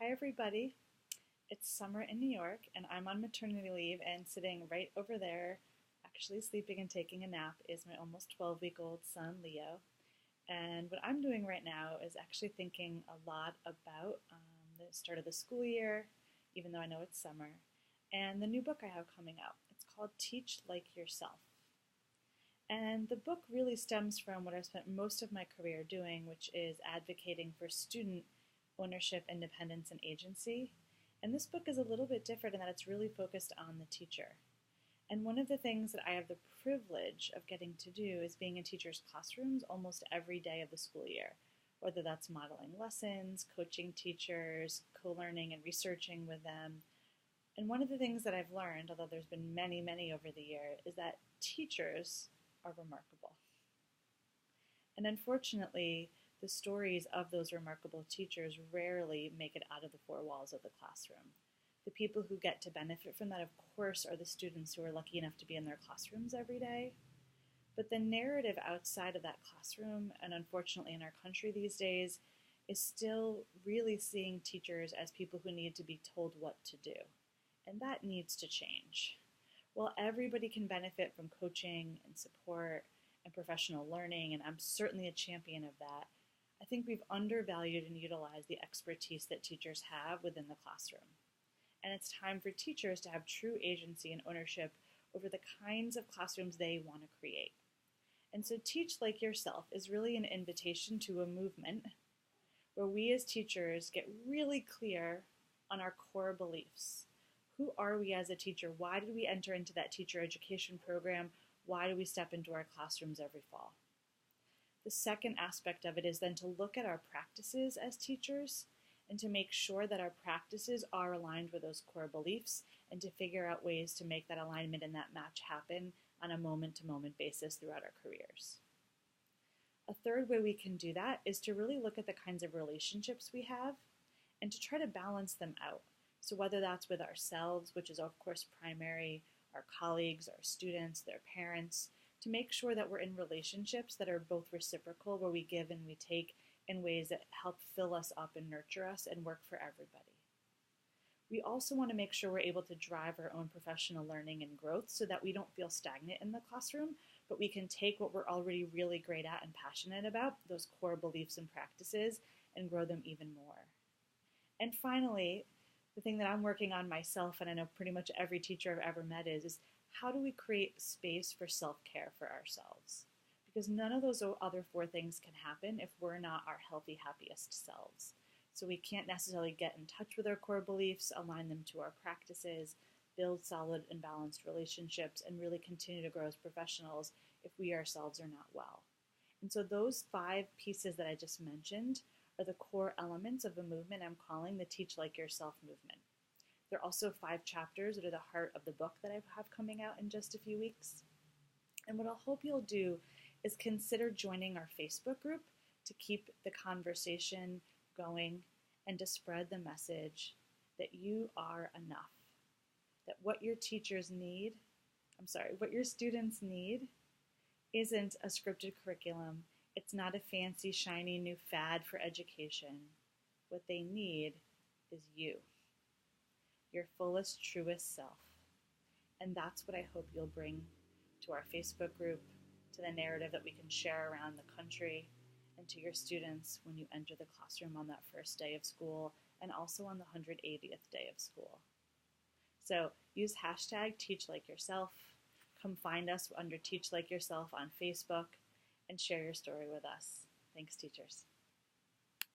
Hi, everybody. It's summer in New York, and I'm on maternity leave, and sitting right over there, actually sleeping and taking a nap, is my almost 12-week-old son, Leo. And what I'm doing right now is actually thinking a lot about the start of the school year, even though I know it's summer, and the new book I have coming out. It's called Teach Like Yourself. And the book really stems from what I've spent most of my career doing, which is advocating for student ownership, independence, and agency. And this book is a little bit different in that it's really focused on the teacher. And one of the things that I have the privilege of getting to do is being in teachers' classrooms almost every day of the school year, whether that's modeling lessons, coaching teachers, co-learning and researching with them. And one of the things that I've learned, although there's been many, many over the year, is that teachers are remarkable. And unfortunately, the stories of those remarkable teachers rarely make it out of the four walls of the classroom. The people who get to benefit from that, of course, are the students who are lucky enough to be in their classrooms every day. But the narrative outside of that classroom, and unfortunately in our country these days, is still really seeing teachers as people who need to be told what to do. And that needs to change. While everybody can benefit from coaching and support and professional learning, and I'm certainly a champion of that, I think we've undervalued and utilized the expertise that teachers have within the classroom. And it's time for teachers to have true agency and ownership over the kinds of classrooms they want to create. And so Teach Like Yourself is really an invitation to a movement where we as teachers get really clear on our core beliefs. Who are we as a teacher? Why did we enter into that teacher education program? Why do we step into our classrooms every fall? The second aspect of it is then to look at our practices as teachers and to make sure that our practices are aligned with those core beliefs and to figure out ways to make that alignment and that match happen on a moment-to-moment basis throughout our careers. A third way we can do that is to really look at the kinds of relationships we have and to try to balance them out. So whether that's with ourselves, which is of course primary, our colleagues, our students, their parents, to make sure that we're in relationships that are both reciprocal, where we give and we take in ways that help fill us up and nurture us and work for everybody. We also want to make sure we're able to drive our own professional learning and growth so that we don't feel stagnant in the classroom, but we can take what we're already really great at and passionate about, those core beliefs and practices, and grow them even more. And finally, the thing that I'm working on myself, and I know pretty much every teacher I've ever met is how do we create space for self-care for ourselves? Because none of those other four things can happen if we're not our healthy, happiest selves. So we can't necessarily get in touch with our core beliefs, align them to our practices, build solid and balanced relationships, and really continue to grow as professionals if we ourselves are not well. And so those 5 pieces that I just mentioned are the core elements of a movement I'm calling the Teach Like Yourself movement. There are also 5 chapters that are the heart of the book that I have coming out in just a few weeks. And what I'll hope you'll do is consider joining our Facebook group to keep the conversation going and to spread the message that you are enough, that what your what your students need isn't a scripted curriculum. It's not a fancy, shiny new fad for education. What they need is you, your fullest, truest self. And that's what I hope you'll bring to our Facebook group, to the narrative that we can share around the country, and to your students when you enter the classroom on that first day of school, and also on the 180th day of school. So use hashtag #TeachLikeYourself. Come find us under Teach Like Yourself on Facebook and share your story with us. Thanks, teachers.